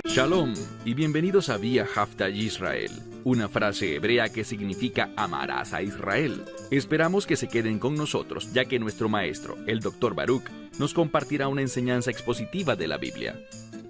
Shalom y bienvenidos a Vía Haftaj Israel, una frase hebrea que significa amarás a Israel. Esperamos que se queden con nosotros, ya que nuestro maestro, el Dr. Baruch, nos compartirá una enseñanza expositiva de la Biblia.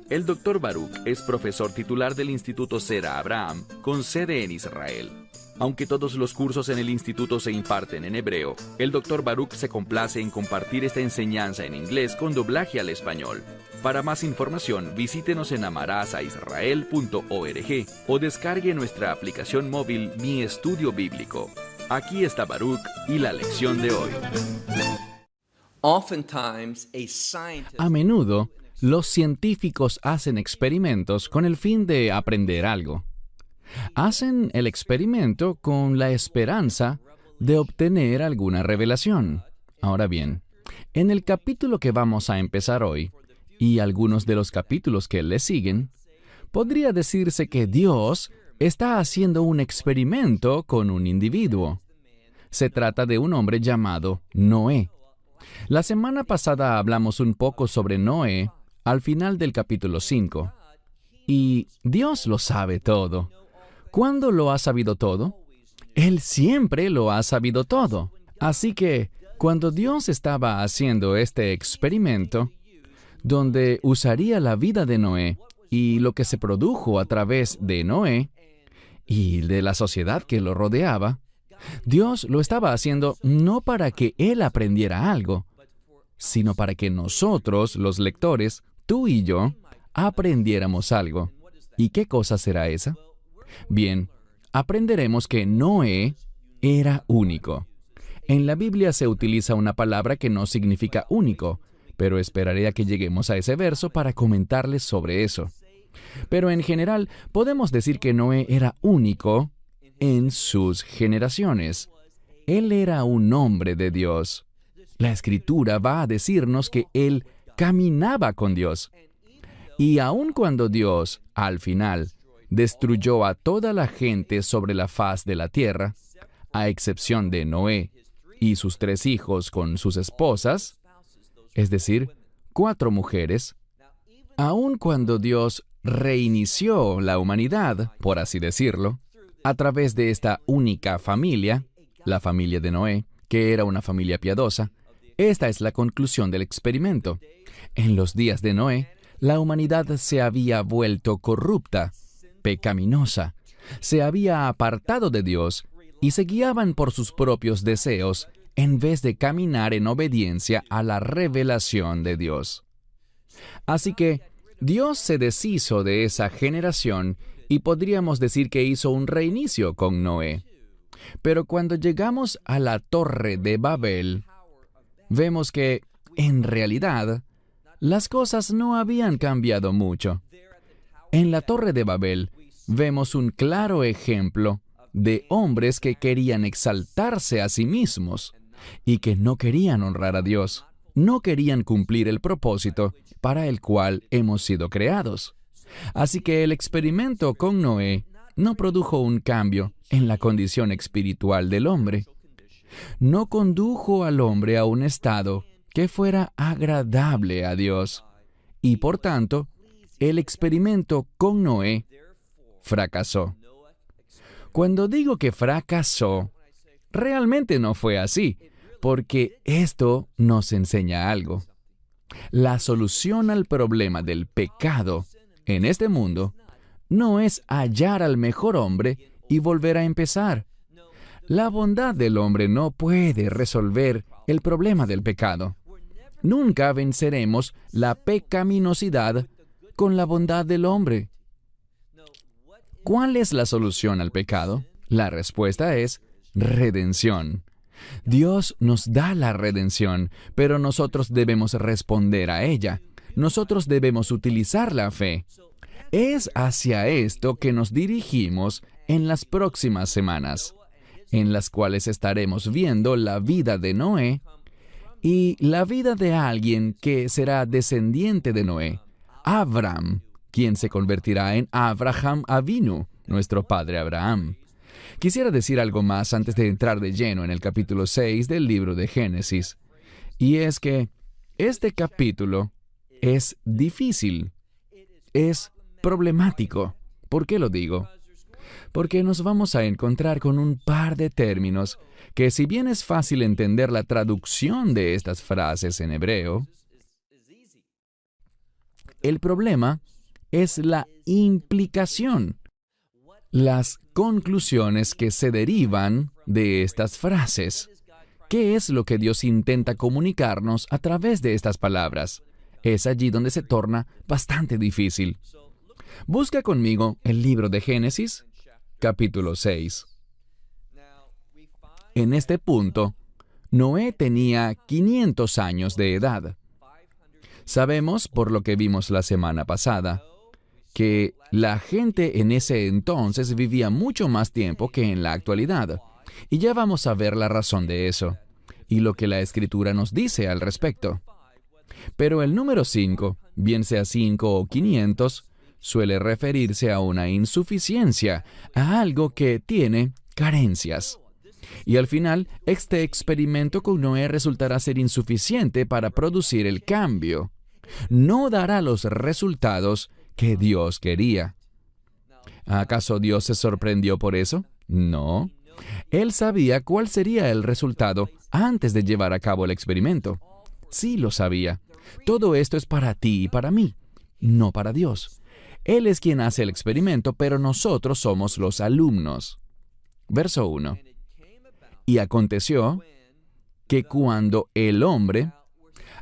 El Dr. Baruch es profesor titular del Instituto Zera Abraham, con sede en Israel. Aunque todos los cursos en el instituto se imparten en hebreo, el Dr. Baruch se complace en compartir esta enseñanza en inglés con doblaje al español. Para más información, visítenos en amarasaisrael.org o descargue nuestra aplicación móvil Mi Estudio Bíblico. Aquí está Baruch y la lección de hoy. A menudo, los científicos hacen experimentos con el fin de aprender algo. Hacen el experimento con la esperanza de obtener alguna revelación. Ahora bien, en el capítulo que vamos a empezar hoy, y algunos de los capítulos que le siguen, podría decirse que Dios está haciendo un experimento con un individuo. Se trata de un hombre llamado Noé. La semana pasada hablamos un poco sobre Noé al final del capítulo 5. Y Dios lo sabe todo. ¿Cuándo lo ha sabido todo? Él siempre lo ha sabido todo. Así que, cuando Dios estaba haciendo este experimento, donde usaría la vida de Noé y lo que se produjo a través de Noé y de la sociedad que lo rodeaba, Dios lo estaba haciendo no para que él aprendiera algo, sino para que nosotros, los lectores, tú y yo, aprendiéramos algo. ¿Y qué cosa será esa? Bien, aprenderemos que Noé era único. En la Biblia se utiliza una palabra que no significa único, pero esperaré a que lleguemos a ese verso para comentarles sobre eso. Pero en general, podemos decir que Noé era único en sus generaciones. Él era un hombre de Dios. La Escritura va a decirnos que él caminaba con Dios. Y aun cuando Dios, al final, destruyó a toda la gente sobre la faz de la tierra, a excepción de Noé y sus 3 hijos con sus esposas, es decir, 4 mujeres, aun cuando Dios reinició la humanidad, por así decirlo, a través de esta única familia, la familia de Noé, que era una familia piadosa, esta es la conclusión del experimento. En los días de Noé, la humanidad se había vuelto corrupta, pecaminosa, se había apartado de Dios y se guiaban por sus propios deseos en vez de caminar en obediencia a la revelación de Dios. Así que Dios se deshizo de esa generación y podríamos decir que hizo un reinicio con Noé. Pero cuando llegamos a la Torre de Babel, vemos que, en realidad, las cosas no habían cambiado mucho. En la Torre de Babel vemos un claro ejemplo de hombres que querían exaltarse a sí mismos y que no querían honrar a Dios, no querían cumplir el propósito para el cual hemos sido creados. Así que el experimento con Noé no produjo un cambio en la condición espiritual del hombre. No condujo al hombre a un estado que fuera agradable a Dios. Y por tanto, el experimento con Noé fracasó. Cuando digo que fracasó, realmente no fue así, porque esto nos enseña algo. La solución al problema del pecado en este mundo no es hallar al mejor hombre y volver a empezar. La bondad del hombre no puede resolver el problema del pecado. Nunca venceremos la pecaminosidad con la bondad del hombre. ¿Cuál es la solución al pecado? La respuesta es redención. Dios nos da la redención, pero nosotros debemos responder a ella. Nosotros debemos utilizar la fe. Es hacia esto que nos dirigimos en las próximas semanas, en las cuales estaremos viendo la vida de Noé y la vida de alguien que será descendiente de Noé, Abraham, quien se convertirá en Abraham Avinu, nuestro padre Abraham. Quisiera decir algo más antes de entrar de lleno en el capítulo 6 del libro de Génesis, y es que este capítulo es difícil, es problemático. ¿Por qué lo digo? Porque nos vamos a encontrar con un par de términos que, si bien es fácil entender la traducción de estas frases en hebreo, el problema es la implicación, las conclusiones que se derivan de estas frases. ¿Qué es lo que Dios intenta comunicarnos a través de estas palabras? Es allí donde se torna bastante difícil. Busca conmigo el libro de Génesis, capítulo 6. En este punto, Noé tenía 500 años de edad. Sabemos, por lo que vimos la semana pasada, que la gente en ese entonces vivía mucho más tiempo que en la actualidad. Y ya vamos a ver la razón de eso, y lo que la Escritura nos dice al respecto. Pero el número 5, bien sea 5 o 500, suele referirse a una insuficiencia, a algo que tiene carencias. Y al final, este experimento con Noé resultará ser insuficiente para producir el cambio. No dará los resultados que Dios quería. ¿Acaso Dios se sorprendió por eso? No. Él sabía cuál sería el resultado antes de llevar a cabo el experimento. Sí lo sabía. Todo esto es para ti y para mí, no para Dios. Él es quien hace el experimento, pero nosotros somos los alumnos. Verso 1. Y aconteció que cuando el hombre...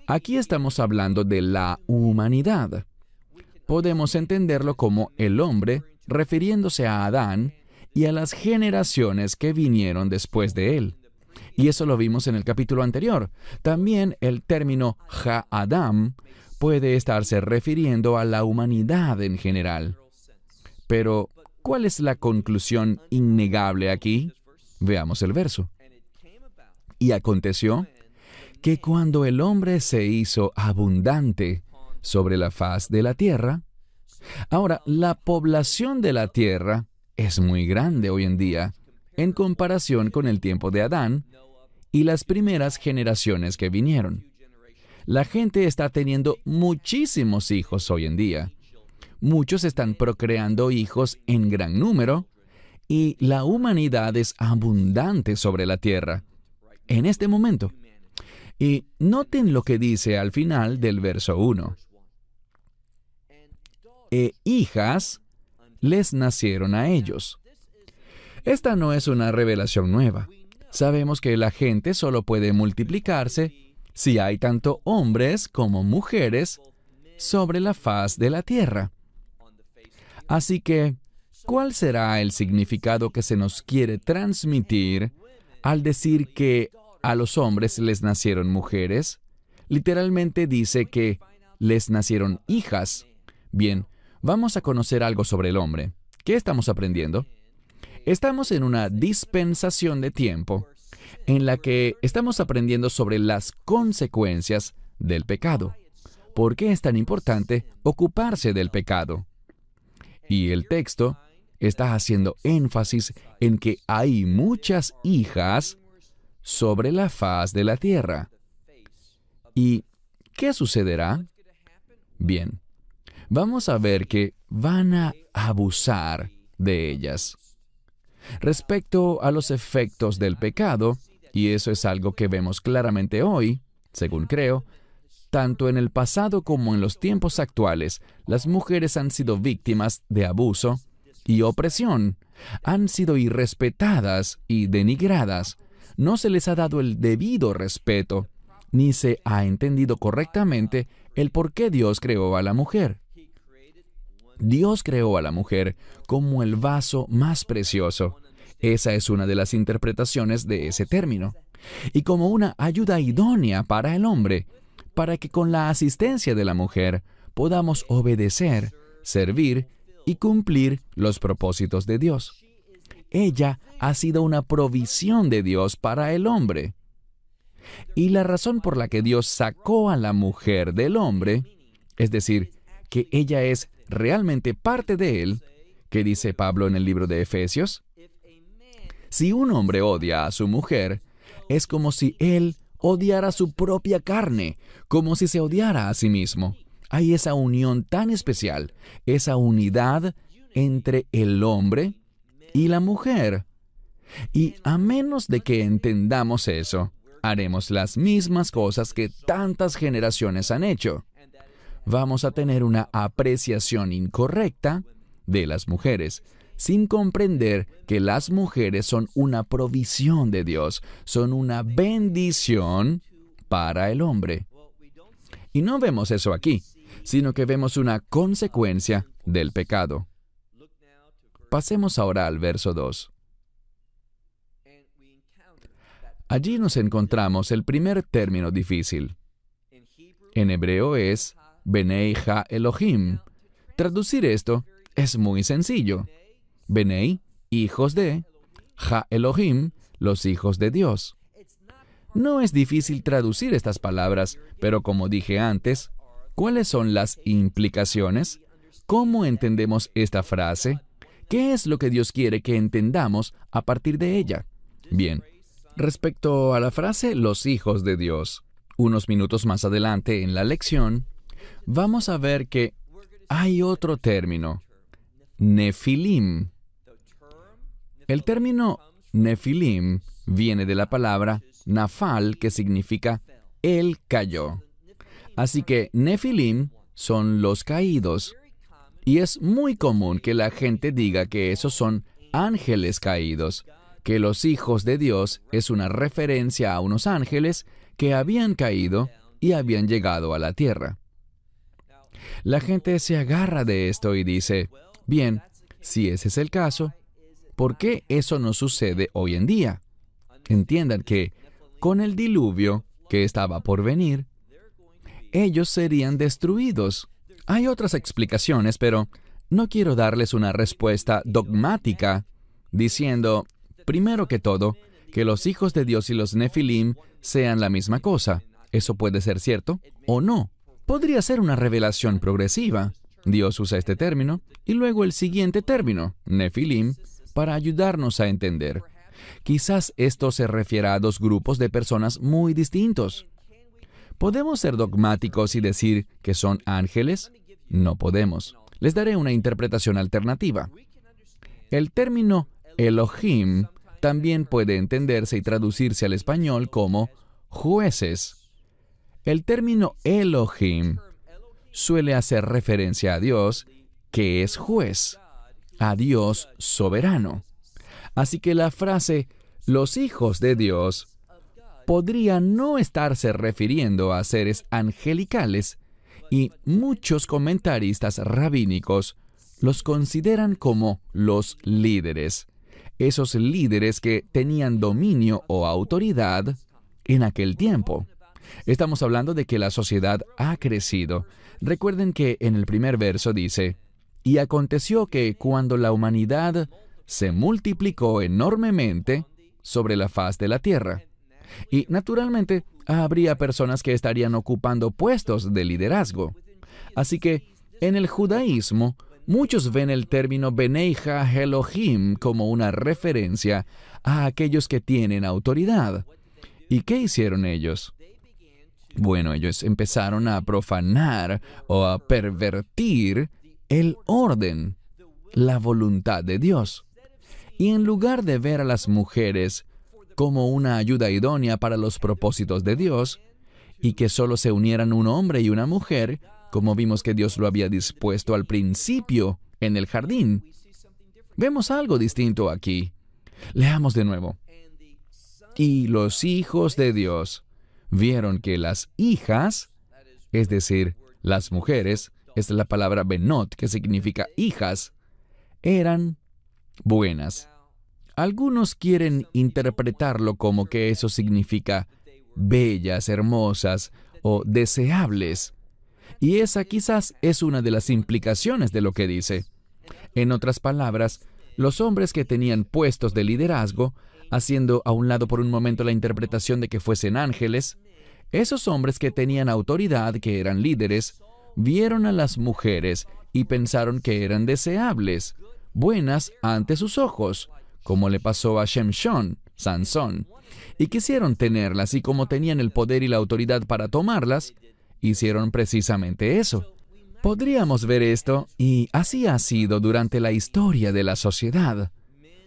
Aquí estamos hablando de la humanidad. Podemos entenderlo como el hombre, refiriéndose a Adán y a las generaciones que vinieron después de él. Y eso lo vimos en el capítulo anterior. También el término Ha-Adam puede estarse refiriendo a la humanidad en general. Pero, ¿cuál es la conclusión innegable aquí? Veamos el verso. Y aconteció que cuando el hombre se hizo abundante sobre la faz de la tierra, ahora, la población de la tierra es muy grande hoy en día en comparación con el tiempo de Adán y las primeras generaciones que vinieron. La gente está teniendo muchísimos hijos hoy en día. Muchos están procreando hijos en gran número y la humanidad es abundante sobre la tierra en este momento. Y noten lo que dice al final del verso 1. E hijas les nacieron a ellos. Esta no es una revelación nueva. Sabemos que la gente solo puede multiplicarse si hay tanto hombres como mujeres sobre la faz de la tierra. Así que, ¿cuál será el significado que se nos quiere transmitir al decir que a los hombres les nacieron mujeres? Literalmente dice que les nacieron hijas. Bien, vamos a conocer algo sobre el hombre. ¿Qué estamos aprendiendo? Estamos en una dispensación de tiempo en la que estamos aprendiendo sobre las consecuencias del pecado. ¿Por qué es tan importante ocuparse del pecado? Y el texto está haciendo énfasis en que hay muchas hijas sobre la faz de la tierra. ¿Y qué sucederá? Bien, vamos a ver que van a abusar de ellas. Respecto a los efectos del pecado, y eso es algo que vemos claramente hoy, según creo, tanto en el pasado como en los tiempos actuales, las mujeres han sido víctimas de abuso y opresión, han sido irrespetadas y denigradas, no se les ha dado el debido respeto, ni se ha entendido correctamente el por qué Dios creó a la mujer. Dios creó a la mujer como el vaso más precioso. Esa es una de las interpretaciones de ese término. Y como una ayuda idónea para el hombre, para que con la asistencia de la mujer podamos obedecer, servir y cumplir los propósitos de Dios. Ella ha sido una provisión de Dios para el hombre. Y la razón por la que Dios sacó a la mujer del hombre, es decir, que ella es realmente parte de él, que dice Pablo en el libro de Efesios. Si un hombre odia a su mujer, es como si él odiara su propia carne, como si se odiara a sí mismo. Hay esa unión tan especial, esa unidad entre el hombre y la mujer. Y a menos de que entendamos eso, haremos las mismas cosas que tantas generaciones han hecho. Vamos a tener una apreciación incorrecta de las mujeres, sin comprender que las mujeres son una provisión de Dios, son una bendición para el hombre. Y no vemos eso aquí, sino que vemos una consecuencia del pecado. Pasemos ahora al verso 2. Allí nos encontramos el primer término difícil. En hebreo es Benei Ha Elohim. Traducir esto es muy sencillo. Benei, hijos de, Ha Elohim, los hijos de Dios. No es difícil traducir estas palabras, pero como dije antes, ¿cuáles son las implicaciones? ¿Cómo entendemos esta frase? ¿Qué es lo que Dios quiere que entendamos a partir de ella? Bien, respecto a la frase los hijos de Dios, unos minutos más adelante en la lección, vamos a ver que hay otro término, Nefilim. El término Nefilim viene de la palabra Nafal, que significa él cayó. Así que Nefilim son los caídos. Y es muy común que la gente diga que esos son ángeles caídos, que los hijos de Dios es una referencia a unos ángeles que habían caído y habían llegado a la tierra. La gente se agarra de esto y dice, bien, si ese es el caso, ¿por qué eso no sucede hoy en día? Entiendan que con el diluvio que estaba por venir, ellos serían destruidos. Hay otras explicaciones, pero no quiero darles una respuesta dogmática diciendo, primero que todo, que los hijos de Dios y los Nefilim sean la misma cosa. Eso puede ser cierto o no. Podría ser una revelación progresiva. Dios usa este término y luego el siguiente término, Nefilim, para ayudarnos a entender. Quizás esto se refiera a dos grupos de personas muy distintos. ¿Podemos ser dogmáticos y decir que son ángeles? No podemos. Les daré una interpretación alternativa. El término Elohim también puede entenderse y traducirse al español como jueces. El término Elohim suele hacer referencia a Dios, que es juez, a Dios soberano. Así que la frase, los hijos de Dios, podría no estarse refiriendo a seres angelicales, y muchos comentaristas rabínicos los consideran como los líderes, esos líderes que tenían dominio o autoridad en aquel tiempo. Estamos hablando de que la sociedad ha crecido. Recuerden que en el primer verso dice, y aconteció que cuando la humanidad se multiplicó enormemente sobre la faz de la tierra. Y naturalmente habría personas que estarían ocupando puestos de liderazgo. Así que en el judaísmo, muchos ven el término Benei Ha Elohim como una referencia a aquellos que tienen autoridad. ¿Y qué hicieron ellos? Bueno, ellos empezaron a profanar o a pervertir el orden, la voluntad de Dios. Y en lugar de ver a las mujeres como una ayuda idónea para los propósitos de Dios, y que solo se unieran un hombre y una mujer, como vimos que Dios lo había dispuesto al principio en el jardín, vemos algo distinto aquí. Leamos de nuevo. Y los hijos de Dios vieron que las hijas, es decir, las mujeres, es la palabra benot, que significa hijas, eran buenas. Algunos quieren interpretarlo como que eso significa bellas, hermosas o deseables. Y esa quizás es una de las implicaciones de lo que dice. En otras palabras, los hombres que tenían puestos de liderazgo, haciendo a un lado por un momento la interpretación de que fuesen ángeles, esos hombres que tenían autoridad, que eran líderes, vieron a las mujeres y pensaron que eran deseables, buenas ante sus ojos, como le pasó a Shemshon, Sansón, y quisieron tenerlas, y como tenían el poder y la autoridad para tomarlas, hicieron precisamente eso. Podríamos ver esto, y así ha sido durante la historia de la sociedad,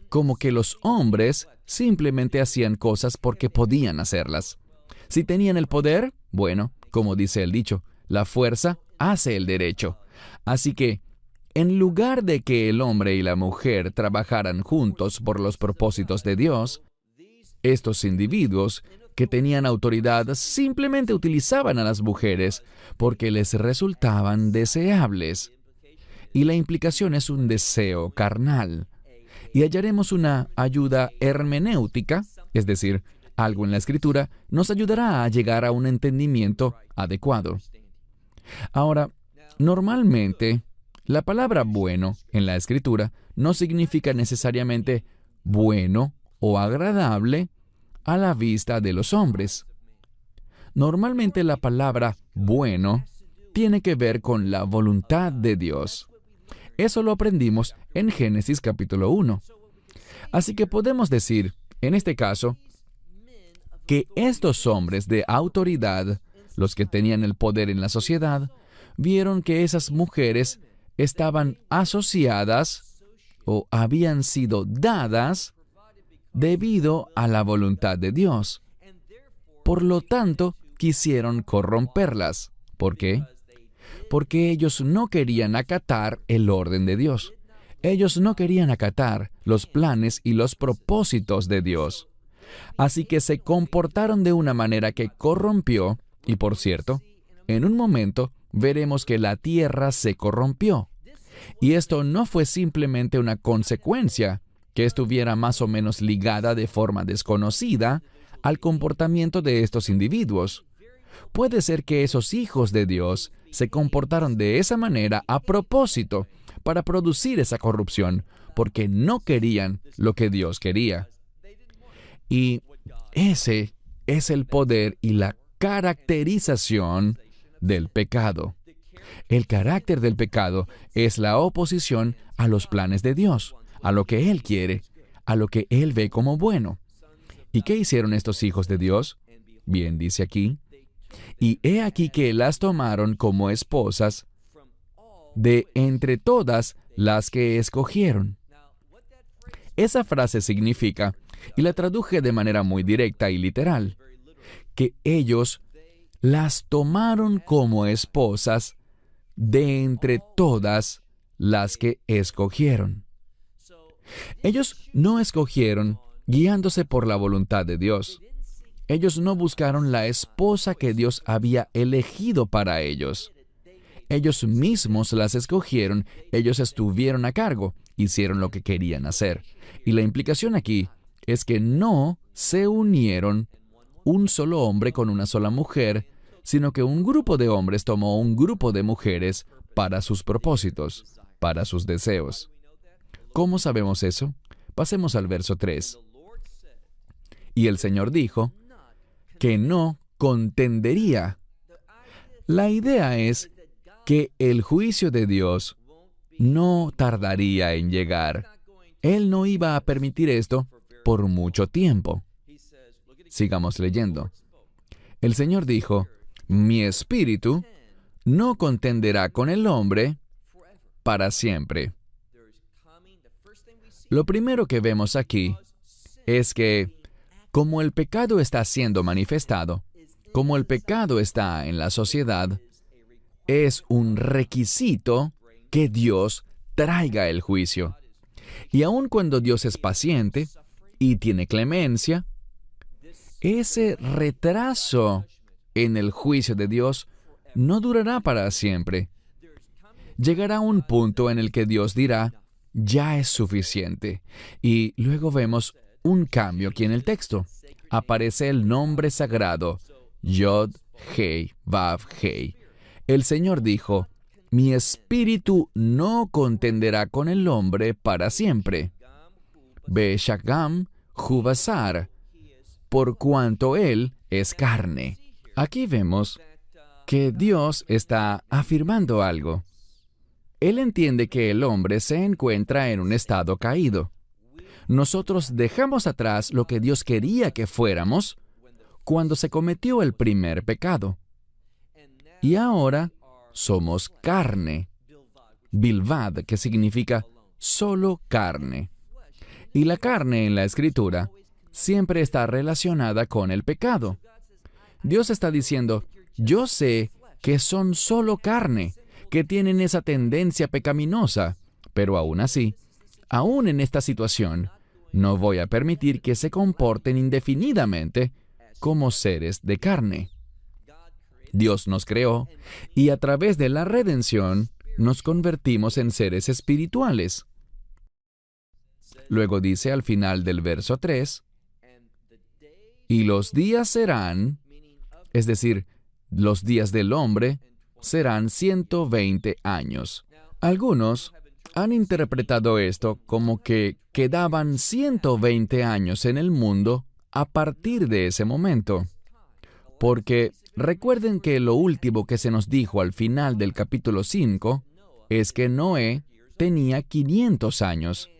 como que los hombres simplemente hacían cosas porque podían hacerlas. Si tenían el poder, bueno, como dice el dicho, la fuerza hace el derecho. Así que, en lugar de que el hombre y la mujer trabajaran juntos por los propósitos de Dios, estos individuos que tenían autoridad simplemente utilizaban a las mujeres porque les resultaban deseables. Y la implicación es un deseo carnal. Y hallaremos una ayuda hermenéutica, es decir, algo en la Escritura, nos ayudará a llegar a un entendimiento adecuado. Ahora, normalmente, la palabra bueno en la Escritura no significa necesariamente bueno o agradable a la vista de los hombres. Normalmente la palabra bueno tiene que ver con la voluntad de Dios. Eso lo aprendimos en Génesis capítulo 1. Así que podemos decir, en este caso, que estos hombres de autoridad, los que tenían el poder en la sociedad, vieron que esas mujeres estaban asociadas o habían sido dadas debido a la voluntad de Dios. Por lo tanto, quisieron corromperlas. ¿Por qué? Porque ellos no querían acatar el orden de Dios. Ellos no querían acatar los planes y los propósitos de Dios. Así que se comportaron de una manera que corrompió, y por cierto, en un momento veremos que la tierra se corrompió. Y esto no fue simplemente una consecuencia que estuviera más o menos ligada de forma desconocida al comportamiento de estos individuos. Puede ser que esos hijos de Dios se comportaron de esa manera a propósito para producir esa corrupción, porque no querían lo que Dios quería. Y ese es el poder y la caracterización del pecado. El carácter del pecado es la oposición a los planes de Dios, a lo que Él quiere, a lo que Él ve como bueno. ¿Y qué hicieron estos hijos de Dios? Bien, dice aquí, y he aquí que las tomaron como esposas de entre todas las que escogieron. Esa frase significa, y la traduje de manera muy directa y literal, que ellos las tomaron como esposas de entre todas las que escogieron. Ellos no escogieron guiándose por la voluntad de Dios. Ellos no buscaron la esposa que Dios había elegido para ellos. Ellos mismos las escogieron, ellos estuvieron a cargo, hicieron lo que querían hacer. Y la implicación aquí es que no se unieron un solo hombre con una sola mujer, sino que un grupo de hombres tomó un grupo de mujeres para sus propósitos, para sus deseos. ¿Cómo sabemos eso? Pasemos al verso 3. Y el Señor dijo que no contendería. La idea es que el juicio de Dios no tardaría en llegar. Él no iba a permitir esto por mucho tiempo. Sigamos leyendo. El Señor dijo, mi espíritu no contenderá con el hombre para siempre. Lo primero que vemos aquí es que, como el pecado está siendo manifestado, como el pecado está en la sociedad, es un requisito que Dios traiga el juicio. Y aun cuando Dios es paciente y tiene clemencia, ese retraso en el juicio de Dios no durará para siempre. Llegará un punto en el que Dios dirá, ya es suficiente. Y luego vemos un cambio aquí en el texto. Aparece el nombre sagrado, Yod, Hei, Vav, Hei. El Señor dijo, mi espíritu no contenderá con el hombre para siempre. Beshagam, Jubasar, por cuanto él es carne. Aquí vemos que Dios está afirmando algo. Él entiende que el hombre se encuentra en un estado caído. Nosotros dejamos atrás lo que Dios quería que fuéramos cuando se cometió el primer pecado. Y ahora somos carne. Bilvad, que significa solo carne. Y la carne en la Escritura siempre está relacionada con el pecado. Dios está diciendo, yo sé que son solo carne, que tienen esa tendencia pecaminosa, pero aún así, aún en esta situación, no voy a permitir que se comporten indefinidamente como seres de carne. Dios nos creó y a través de la redención nos convertimos en seres espirituales. Luego dice al final del verso 3, y los días serán, es decir, los días del hombre, serán 120 años. Algunos han interpretado esto como que quedaban 120 años en el mundo a partir de ese momento. Porque recuerden que lo último que se nos dijo al final del capítulo 5 es que Noé tenía 500 años.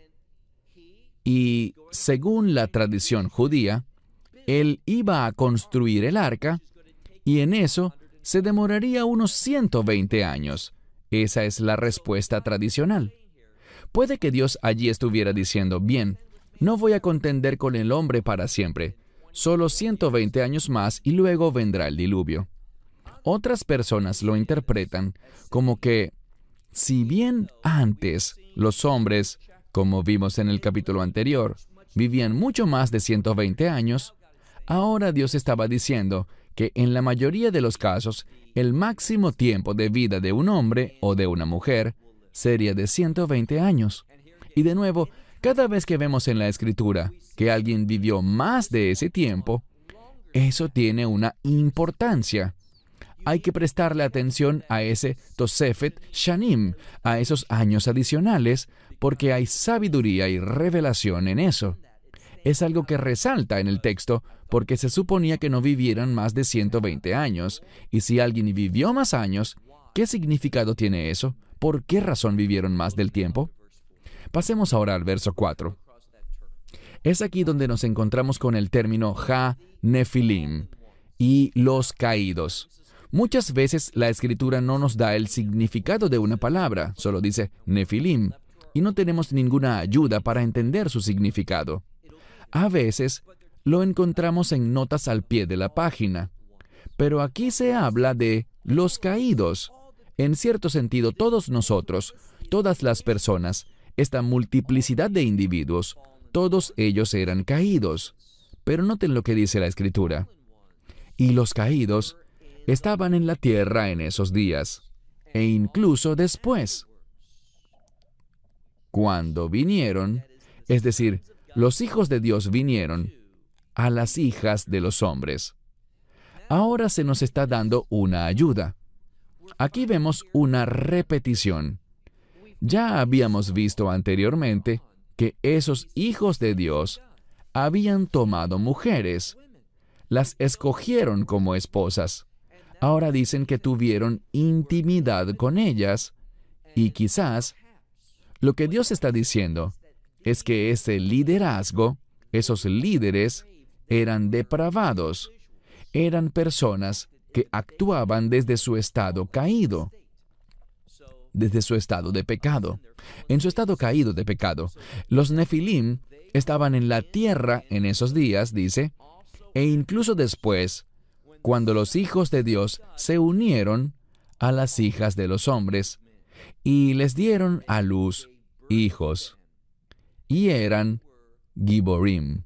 Y según la tradición judía, él iba a construir el arca y en eso se demoraría unos 120 años. Esa es la respuesta tradicional. Puede que Dios allí estuviera diciendo, bien, no voy a contender con el hombre para siempre, solo 120 años más y luego vendrá el diluvio. Otras personas lo interpretan como que, si bien antes los hombres, como vimos en el capítulo anterior, vivían mucho más de 120 años, ahora Dios estaba diciendo que en la mayoría de los casos, el máximo tiempo de vida de un hombre o de una mujer sería de 120 años. Y de nuevo, cada vez que vemos en la Escritura que alguien vivió más de ese tiempo, eso tiene una importancia. Hay que prestarle atención a ese Tosefet Shanim, a esos años adicionales, porque hay sabiduría y revelación en eso. Es algo que resalta en el texto, porque se suponía que no vivieran más de 120 años. Y si alguien vivió más años, ¿qué significado tiene eso? ¿Por qué razón vivieron más del tiempo? Pasemos ahora al verso 4. Es aquí donde nos encontramos con el término Ha-Nefilim y los caídos. Muchas veces la Escritura no nos da el significado de una palabra, solo dice Nefilim, y no tenemos ninguna ayuda para entender su significado. A veces lo encontramos en notas al pie de la página, pero aquí se habla de los caídos. En cierto sentido, todos nosotros, todas las personas, esta multiplicidad de individuos, todos ellos eran caídos. Pero noten lo que dice la Escritura. Y los caídos estaban en la tierra en esos días, e incluso después. Cuando vinieron, es decir, los hijos de Dios vinieron a las hijas de los hombres. Ahora se nos está dando una ayuda. Aquí vemos una repetición. Ya habíamos visto anteriormente que esos hijos de Dios habían tomado mujeres, las escogieron como esposas. Ahora dicen que tuvieron intimidad con ellas y quizás lo que Dios está diciendo es que ese liderazgo, esos líderes, eran depravados, eran personas que actuaban desde su estado caído, desde su estado de pecado. En su estado caído de pecado, los Nefilim estaban en la tierra en esos días, dice, e incluso después, cuando los hijos de Dios se unieron a las hijas de los hombres y les dieron a luz hijos, y eran Giborim.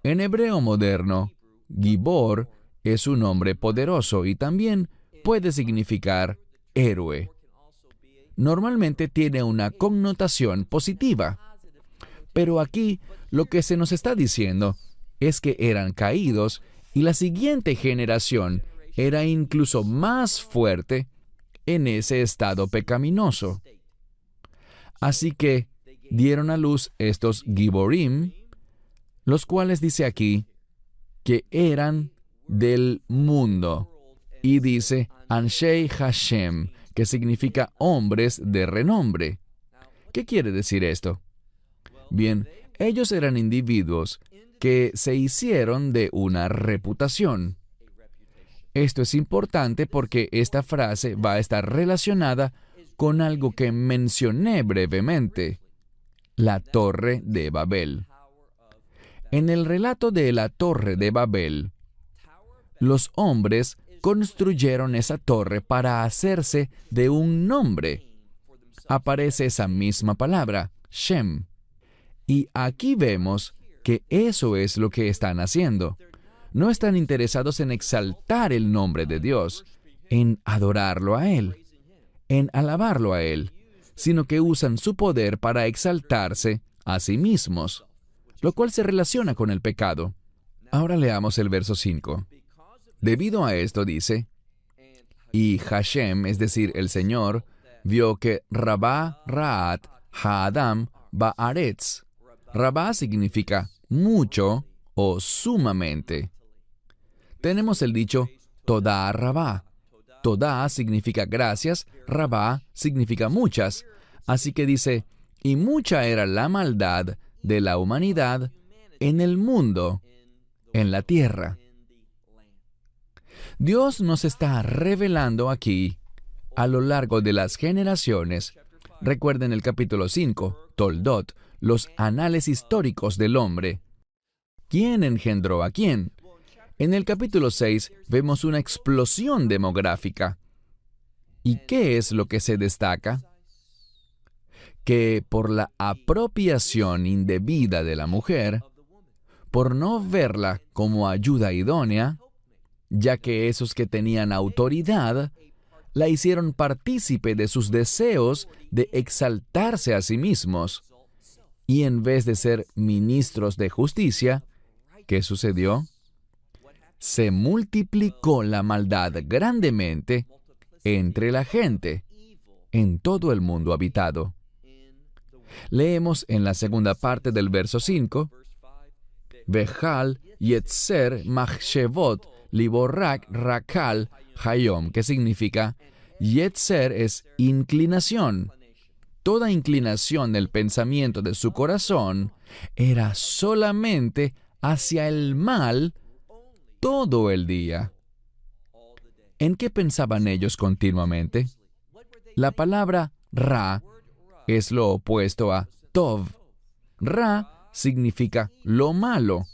En hebreo moderno, Gibor es un hombre poderoso y también puede significar héroe. Normalmente tiene una connotación positiva, pero aquí lo que se nos está diciendo es que eran caídos y la siguiente generación era incluso más fuerte en ese estado pecaminoso. Así que dieron a luz estos Giborim, los cuales dice aquí que eran del mundo. Y dice Anshei Hashem, que significa hombres de renombre. ¿Qué quiere decir esto? Bien, ellos eran individuos que se hicieron de una reputación. Esto es importante porque esta frase va a estar relacionada con algo que mencioné brevemente, la Torre de Babel. En el relato de la Torre de Babel, los hombres construyeron esa torre para hacerse de un nombre. Aparece esa misma palabra, Shem. Y aquí vemos que eso es lo que están haciendo. No están interesados en exaltar el nombre de Dios, en adorarlo a Él, en alabarlo a Él, sino que usan su poder para exaltarse a sí mismos, lo cual se relaciona con el pecado. Ahora leamos el verso 5. Debido a esto dice, y Hashem, es decir, el Señor, vio que Rabá Ra'at Ha'adam Ba'aretz. Rabá significa mucho o sumamente. Tenemos el dicho Todá Rabá. Todá significa gracias, Rabá significa muchas. Así que dice, y mucha era la maldad de la humanidad en el mundo, en la tierra. Dios nos está revelando aquí, a lo largo de las generaciones, recuerden el capítulo 5, Toldot, los anales históricos del hombre. ¿Quién engendró a quién? En el capítulo 6 vemos una explosión demográfica. ¿Y qué es lo que se destaca? Que por la apropiación indebida de la mujer, por no verla como ayuda idónea, ya que esos que tenían autoridad la hicieron partícipe de sus deseos de exaltarse a sí mismos, y en vez de ser ministros de justicia, ¿qué sucedió? Se multiplicó la maldad grandemente entre la gente, en todo el mundo habitado. Leemos en la segunda parte del verso 5, Vejal Yetzer Machshevot Liborak Rakal Hayom, que significa, Yetzer es inclinación. Toda inclinación del pensamiento de su corazón era solamente hacia el mal todo el día. ¿En qué pensaban ellos continuamente? La palabra Ra es lo opuesto a Tov. Ra significa lo malo,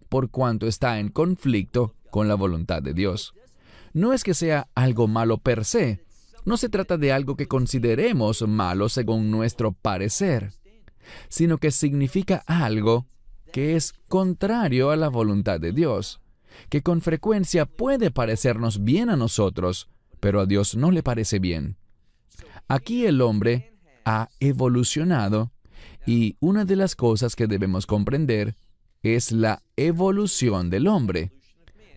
por cuanto está en conflicto con la voluntad de Dios. No es que sea algo malo per se. No se trata de algo que consideremos malo según nuestro parecer, sino que significa algo que es contrario a la voluntad de Dios, que con frecuencia puede parecernos bien a nosotros, pero a Dios no le parece bien. Aquí el hombre ha evolucionado, y una de las cosas que debemos comprender es la evolución del hombre,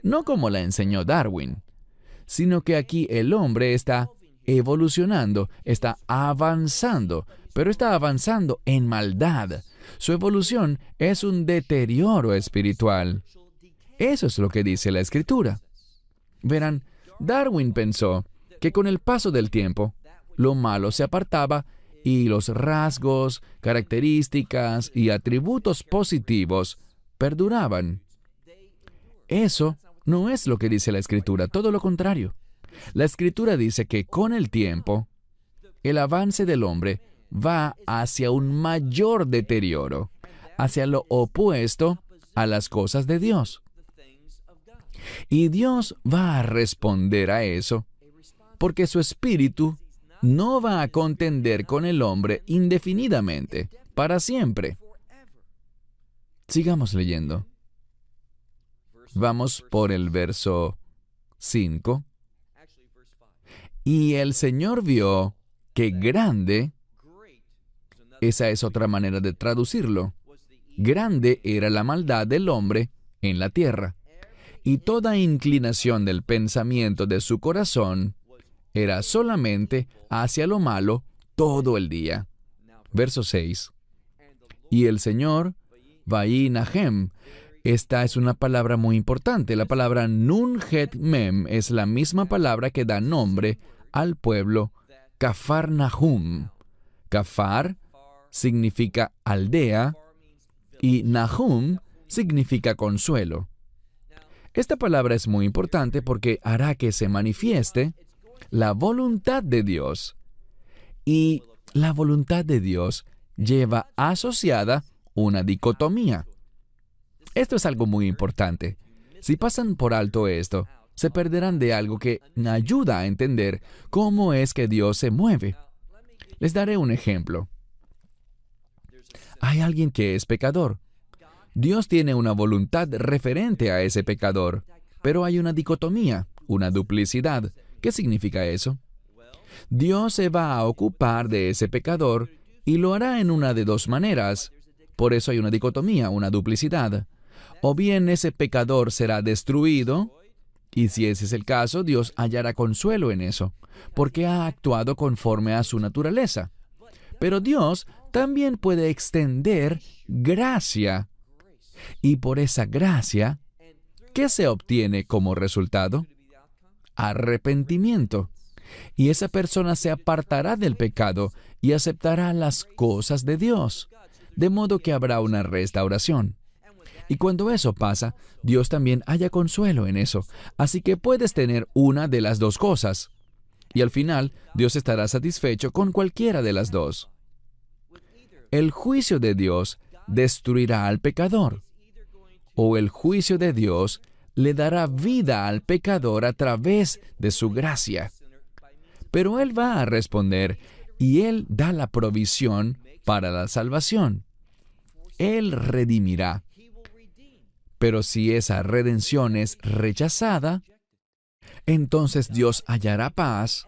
no como la enseñó Darwin, sino que aquí el hombre está evolucionando, está avanzando, pero está avanzando en maldad. Su evolución es un deterioro espiritual. Eso es lo que dice la Escritura. Verán, Darwin pensó que con el paso del tiempo, lo malo se apartaba y los rasgos, características y atributos positivos perduraban. Eso no es lo que dice la Escritura, todo lo contrario. La Escritura dice que con el tiempo, el avance del hombre va hacia un mayor deterioro, hacia lo opuesto a las cosas de Dios. Y Dios va a responder a eso, porque su espíritu no va a contender con el hombre indefinidamente, para siempre. Sigamos leyendo. Vamos por el verso 5. Y el Señor vio que grande, esa es otra manera de traducirlo, grande era la maldad del hombre en la tierra, y toda inclinación del pensamiento de su corazón era solamente hacia lo malo todo el día. Verso 6. Y el Señor, Vaí Nahem, esta es una palabra muy importante. La palabra Nun Het Mem es la misma palabra que da nombre al pueblo Kafar Nahum. Kafar significa aldea y Nahum significa consuelo. Esta palabra es muy importante porque hará que se manifieste la voluntad de Dios. Y la voluntad de Dios lleva asociada una dicotomía. Esto es algo muy importante. Si pasan por alto esto, se perderán de algo que ayuda a entender cómo es que Dios se mueve. Les daré un ejemplo. Hay alguien que es pecador. Dios tiene una voluntad referente a ese pecador, pero hay una dicotomía, una duplicidad. ¿Qué significa eso? Dios se va a ocupar de ese pecador y lo hará en una de dos maneras. Por eso hay una dicotomía, una duplicidad. O bien ese pecador será destruido, y si ese es el caso, Dios hallará consuelo en eso, porque ha actuado conforme a su naturaleza. Pero Dios también puede extender gracia. Y por esa gracia, ¿qué se obtiene como resultado? Arrepentimiento. Y esa persona se apartará del pecado y aceptará las cosas de Dios, de modo que habrá una restauración. Y cuando eso pasa, Dios también halla consuelo en eso. Así que puedes tener una de las dos cosas. Y al final, Dios estará satisfecho con cualquiera de las dos. El juicio de Dios destruirá al pecador, o el juicio de Dios le dará vida al pecador a través de su gracia. Pero Él va a responder, y Él da la provisión para la salvación. Él redimirá. Pero si esa redención es rechazada, entonces Dios hallará paz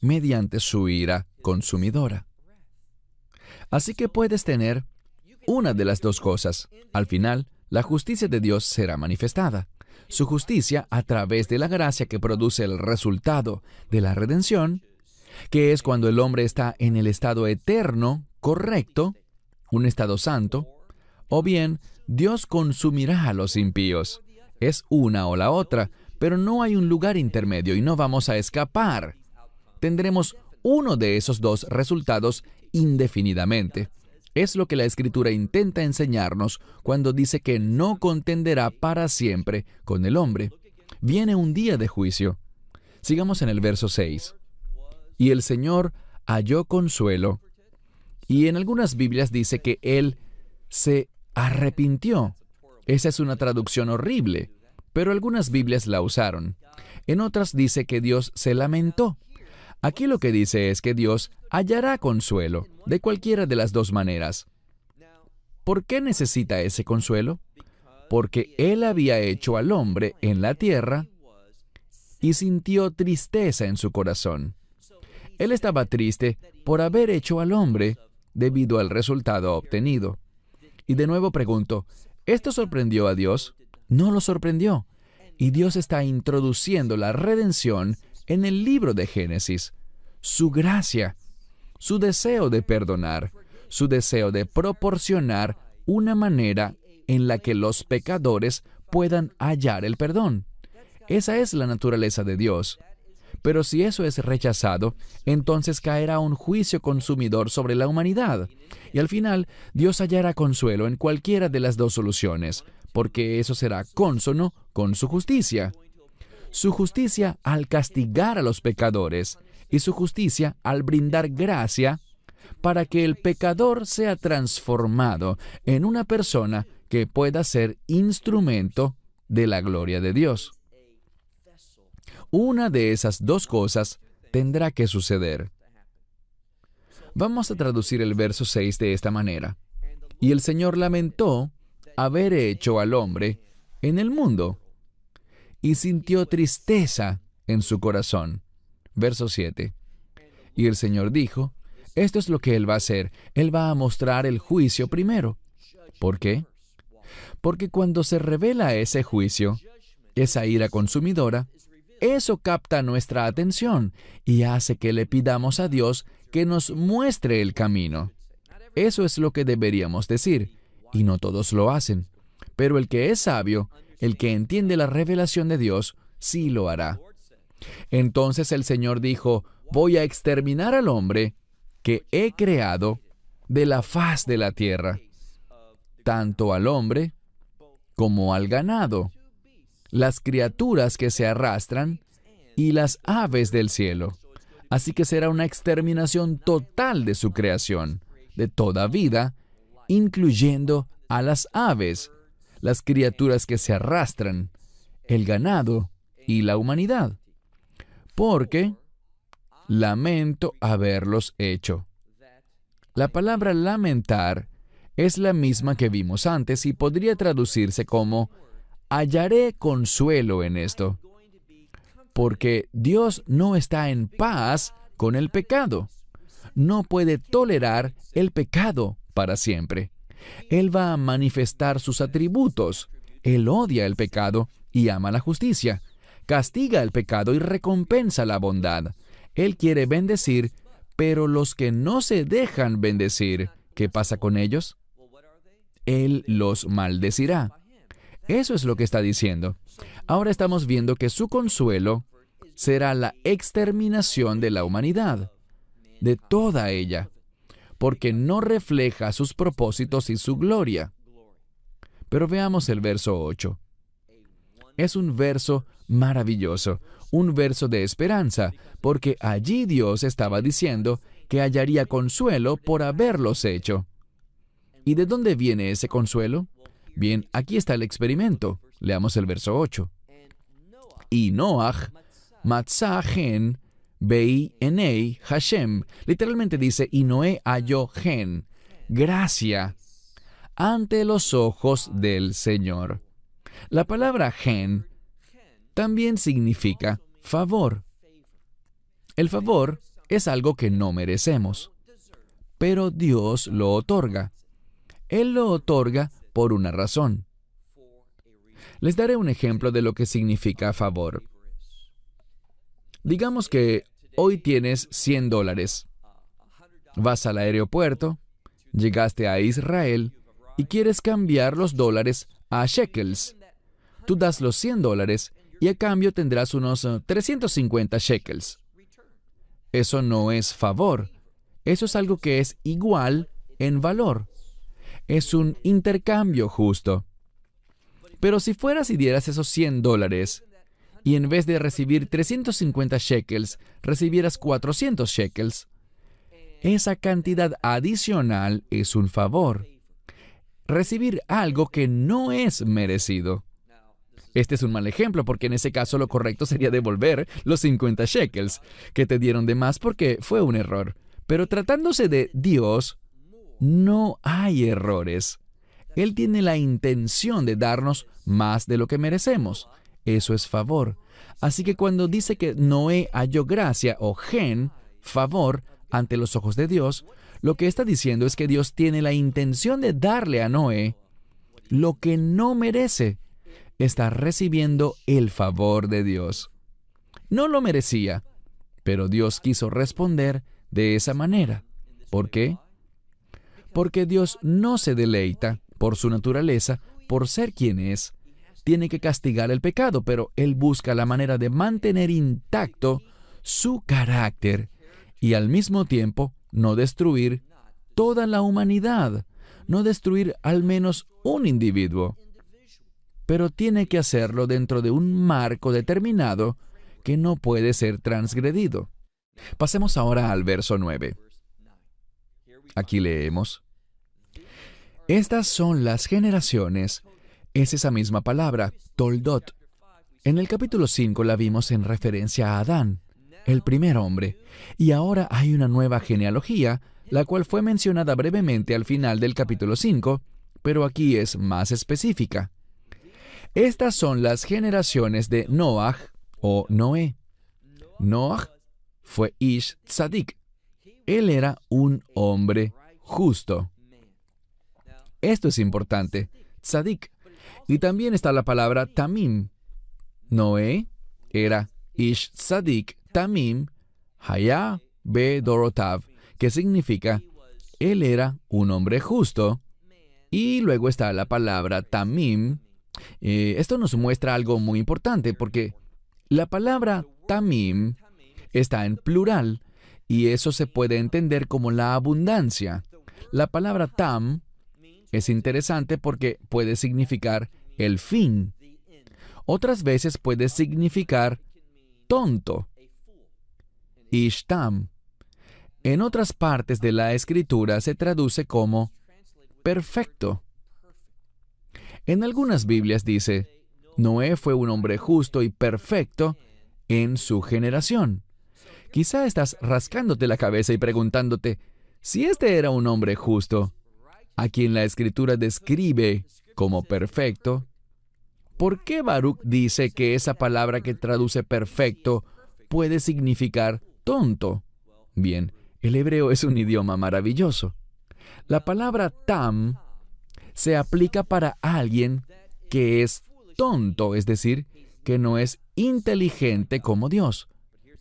mediante su ira consumidora. Así que puedes tener una de las dos cosas. Al final, la justicia de Dios será manifestada. Su justicia a través de la gracia que produce el resultado de la redención, que es cuando el hombre está en el estado eterno, correcto, un estado santo, o bien Dios consumirá a los impíos. Es una o la otra, pero no hay un lugar intermedio y no vamos a escapar. Tendremos uno de esos dos resultados indefinidamente. Es lo que la Escritura intenta enseñarnos cuando dice que no contenderá para siempre con el hombre. Viene un día de juicio. Sigamos en el verso 6. Y el Señor halló consuelo. Y en algunas Biblias dice que Él se arrepintió. Esa es una traducción horrible, pero algunas Biblias la usaron. En otras dice que Dios se lamentó. Aquí lo que dice es que Dios hallará consuelo, de cualquiera de las dos maneras. ¿Por qué necesita ese consuelo? Porque Él había hecho al hombre en la tierra y sintió tristeza en su corazón. Él estaba triste por haber hecho al hombre debido al resultado obtenido. Y de nuevo pregunto, ¿esto sorprendió a Dios? No lo sorprendió. Y Dios está introduciendo la redención en el libro de Génesis. Su gracia, su deseo de perdonar, su deseo de proporcionar una manera en la que los pecadores puedan hallar el perdón. Esa es la naturaleza de Dios. Pero si eso es rechazado, entonces caerá un juicio consumidor sobre la humanidad. Y al final, Dios hallará consuelo en cualquiera de las dos soluciones, porque eso será cónsono con su justicia. Su justicia al castigar a los pecadores y su justicia al brindar gracia para que el pecador sea transformado en una persona que pueda ser instrumento de la gloria de Dios. Una de esas dos cosas tendrá que suceder. Vamos a traducir el verso 6 de esta manera. Y el Señor lamentó haber hecho al hombre en el mundo y sintió tristeza en su corazón. Verso 7. Y el Señor dijo, esto es lo que Él va a hacer. Él va a mostrar el juicio primero. ¿Por qué? Porque cuando se revela ese juicio, esa ira consumidora, eso capta nuestra atención y hace que le pidamos a Dios que nos muestre el camino. Eso es lo que deberíamos decir, y no todos lo hacen. Pero el que es sabio, el que entiende la revelación de Dios, sí lo hará. Entonces el Señor dijo, voy a exterminar al hombre que he creado de la faz de la tierra, tanto al hombre como al ganado, las criaturas que se arrastran y las aves del cielo. Así que será una exterminación total de su creación, de toda vida, incluyendo a las aves, las criaturas que se arrastran, el ganado y la humanidad. Porque lamento haberlos hecho. La palabra lamentar es la misma que vimos antes y podría traducirse como hallaré consuelo en esto, porque Dios no está en paz con el pecado. No puede tolerar el pecado para siempre. Él va a manifestar sus atributos. Él odia el pecado y ama la justicia. Castiga el pecado y recompensa la bondad. Él quiere bendecir, pero los que no se dejan bendecir, ¿qué pasa con ellos? Él los maldecirá. Eso es lo que está diciendo. Ahora estamos viendo que su consuelo será la exterminación de la humanidad, de toda ella, porque no refleja sus propósitos y su gloria. Pero veamos el verso 8. Es un verso maravilloso, un verso de esperanza, porque allí Dios estaba diciendo que hallaría consuelo por haberlos hecho. ¿Y de dónde viene ese consuelo? Bien, aquí está el experimento. Leamos el verso 8. Y Noach matzah gen bei enei Hashem. Literalmente dice, y Noé halló gen, gracia, ante los ojos del Señor. La palabra gen también significa favor. El favor es algo que no merecemos, pero Dios lo otorga. Él lo otorga por una razón. Les daré un ejemplo de lo que significa favor. Digamos que hoy tienes $100. Vas al aeropuerto, llegaste a Israel y quieres cambiar los dólares a shekels. Tú das los $100 y a cambio tendrás unos 350 shekels. Eso no es favor. Eso es algo que es igual en valor. Es un intercambio justo. Pero si fueras y dieras esos $100 y en vez de recibir 350 shekels, recibieras 400 shekels, esa cantidad adicional es un favor. Recibir algo que no es merecido. Este es un mal ejemplo porque en ese caso lo correcto sería devolver los 50 shekels que te dieron de más porque fue un error. Pero tratándose de Dios, no hay errores. Él tiene la intención de darnos más de lo que merecemos. Eso es favor. Así que cuando dice que Noé halló gracia o gen, favor, ante los ojos de Dios, lo que está diciendo es que Dios tiene la intención de darle a Noé lo que no merece. Está recibiendo el favor de Dios. No lo merecía, pero Dios quiso responder de esa manera. ¿Por qué? Porque Dios no se deleita, por su naturaleza, por ser quien es. Tiene que castigar el pecado, pero Él busca la manera de mantener intacto su carácter y al mismo tiempo no destruir toda la humanidad, no destruir al menos un individuo. Pero tiene que hacerlo dentro de un marco determinado que no puede ser transgredido. Pasemos ahora al verso 9. Aquí leemos: estas son las generaciones. Es esa misma palabra, toldot. En el capítulo 5 la vimos en referencia a Adán, el primer hombre, y ahora hay una nueva genealogía, la cual fue mencionada brevemente al final del capítulo 5, pero aquí es más específica. Estas son las generaciones de Noach o Noé. Noach fue Ish Tzadik. Él era un hombre justo. Esto es importante, Tzadik. Y también está la palabra Tamim. Noé era Ish Tzadik Tamim Haya Be Dorotav, que significa él era un hombre justo. Y luego está la palabra Tamim. Esto nos muestra algo muy importante porque la palabra Tamim está en plural y eso se puede entender como la abundancia. La palabra Tam es interesante porque puede significar el fin. Otras veces puede significar tonto, ishtam. En otras partes de la Escritura se traduce como perfecto. En algunas Biblias dice, Noé fue un hombre justo y perfecto en su generación. Quizá estás rascándote la cabeza y preguntándote, si este era un hombre justo, a quien la Escritura describe como perfecto, ¿por qué Baruch dice que esa palabra que traduce perfecto puede significar tonto? Bien, el hebreo es un idioma maravilloso. La palabra tam se aplica para alguien que es tonto, es decir, que no es inteligente como Dios.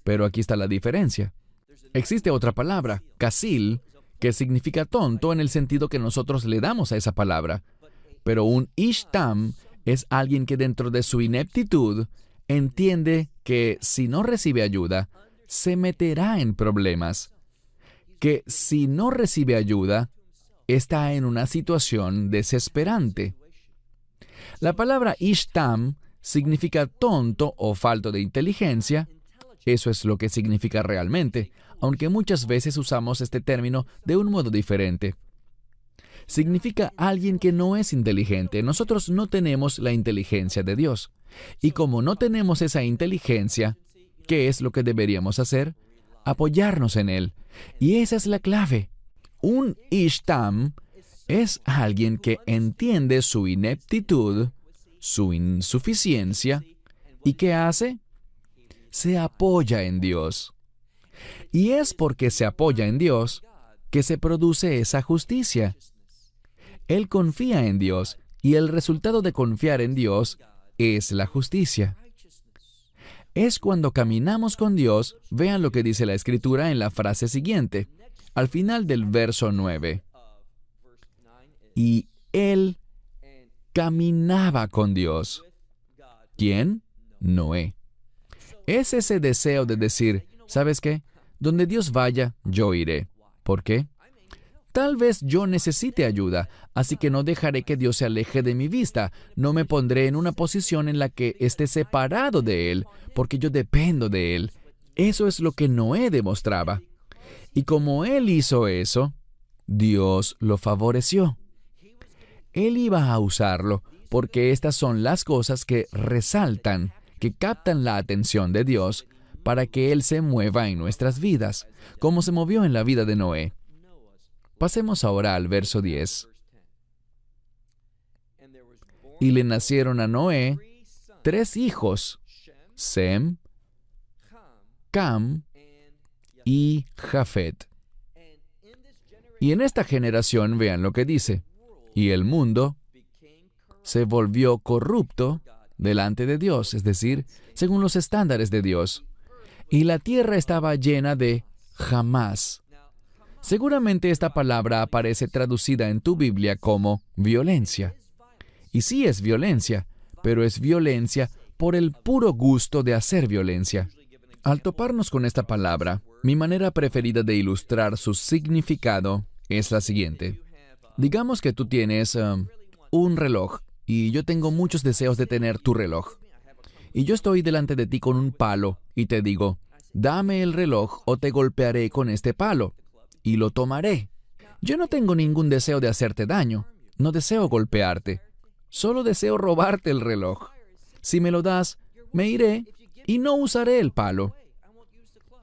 Pero aquí está la diferencia. Existe otra palabra, kasil, que significa tonto en el sentido que nosotros le damos a esa palabra. Pero un ishtam es alguien que dentro de su ineptitud entiende que si no recibe ayuda, se meterá en problemas. Que si no recibe ayuda, está en una situación desesperante. La palabra ishtam significa tonto o falto de inteligencia. Eso es lo que significa realmente, aunque muchas veces usamos este término de un modo diferente. Significa alguien que no es inteligente. Nosotros no tenemos la inteligencia de Dios. Y como no tenemos esa inteligencia, ¿qué es lo que deberíamos hacer? Apoyarnos en Él. Y esa es la clave. Un ishtam es alguien que entiende su ineptitud, su insuficiencia, ¿y qué hace? Se apoya en Dios. Y es porque se apoya en Dios que se produce esa justicia. Él confía en Dios, y el resultado de confiar en Dios es la justicia. Es cuando caminamos con Dios, vean lo que dice la Escritura en la frase siguiente, al final del verso 9. Y él caminaba con Dios. ¿Quién? Noé. Es ese deseo de decir, ¿sabes qué? Donde Dios vaya, yo iré. ¿Por qué? Tal vez yo necesite ayuda, así que no dejaré que Dios se aleje de mi vista. No me pondré en una posición en la que esté separado de Él, porque yo dependo de Él. Eso es lo que Noé demostraba. Y como él hizo eso, Dios lo favoreció. Él iba a usarlo, porque estas son las cosas que resaltan, que captan la atención de Dios, para que Él se mueva en nuestras vidas, como se movió en la vida de Noé. Pasemos ahora al verso 10. Y le nacieron a Noé 3 hijos, Sem, Cam y Jafet. Y en esta generación, vean lo que dice, y el mundo se volvió corrupto delante de Dios, es decir, según los estándares de Dios. Y la tierra estaba llena de jamás. Seguramente esta palabra aparece traducida en tu Biblia como violencia. Y sí es violencia, pero es violencia por el puro gusto de hacer violencia. Al toparnos con esta palabra, mi manera preferida de ilustrar su significado es la siguiente. Digamos que tú tienes un reloj y yo tengo muchos deseos de tener tu reloj. Y yo estoy delante de ti con un palo y te digo, dame el reloj o te golpearé con este palo. Y lo tomaré. Yo no tengo ningún deseo de hacerte daño. No deseo golpearte. Solo deseo robarte el reloj. Si me lo das, me iré y no usaré el palo.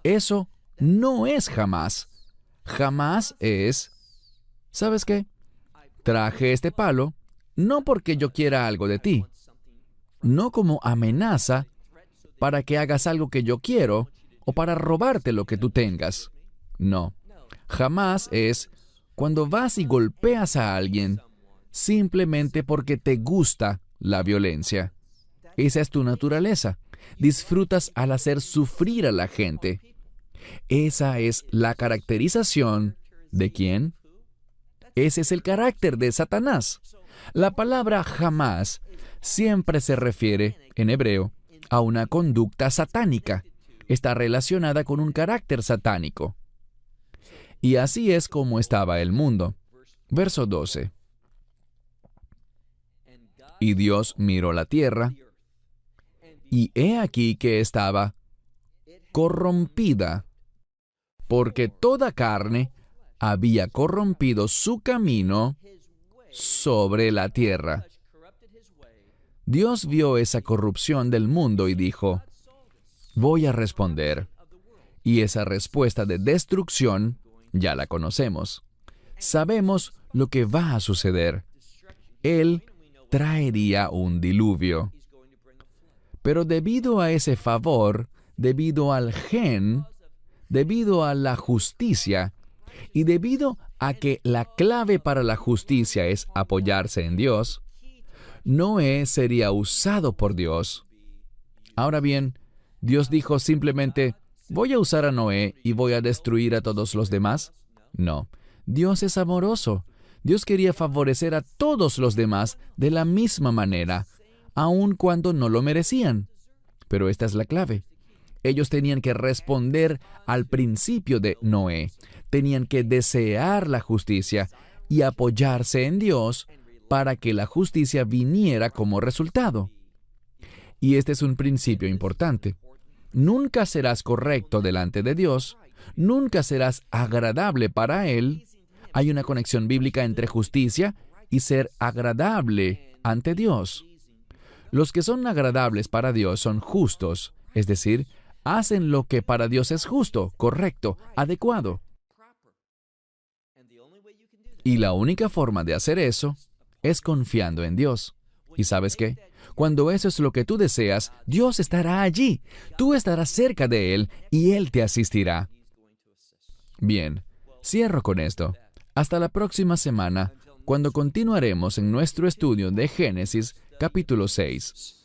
Eso no es jamás. Jamás es, ¿sabes qué? Traje este palo no porque yo quiera algo de ti, no como amenaza para que hagas algo que yo quiero o para robarte lo que tú tengas. No. Jamás es cuando vas y golpeas a alguien simplemente porque te gusta la violencia. Esa es tu naturaleza. Disfrutas al hacer sufrir a la gente. Esa es la caracterización ¿de quién? Ese es el carácter de Satanás. La palabra jamás siempre se refiere, en hebreo, a una conducta satánica. Está relacionada con un carácter satánico. Y así es como estaba el mundo. Verso 12. Y Dios miró la tierra, Y he aquí que estaba corrompida, porque toda carne había corrompido su camino sobre la tierra. Dios vio esa corrupción del mundo y dijo, voy a responder. Y esa respuesta de destrucción ya la conocemos. Sabemos lo que va a suceder. Él traería un diluvio. Pero debido a ese favor, debido al gen, debido a la justicia, y debido a que la clave para la justicia es apoyarse en Dios, Noé sería usado por Dios. Ahora bien, Dios dijo simplemente, ¿voy a usar a Noé y voy a destruir a todos los demás? No. Dios es amoroso. Dios quería favorecer a todos los demás de la misma manera, aun cuando no lo merecían. Pero esta es la clave. Ellos tenían que responder al principio de Noé. Tenían que desear la justicia y apoyarse en Dios para que la justicia viniera como resultado. Y este es un principio importante. Nunca serás correcto delante de Dios. Nunca serás agradable para Él. Hay una conexión bíblica entre justicia y ser agradable ante Dios. Los que son agradables para Dios son justos, es decir, hacen lo que para Dios es justo, correcto, adecuado. Y la única forma de hacer eso es confiando en Dios. ¿Y sabes qué? Cuando eso es lo que tú deseas, Dios estará allí. Tú estarás cerca de Él y Él te asistirá. Bien, cierro con esto. Hasta la próxima semana, cuando continuaremos en nuestro estudio de Génesis, capítulo 6.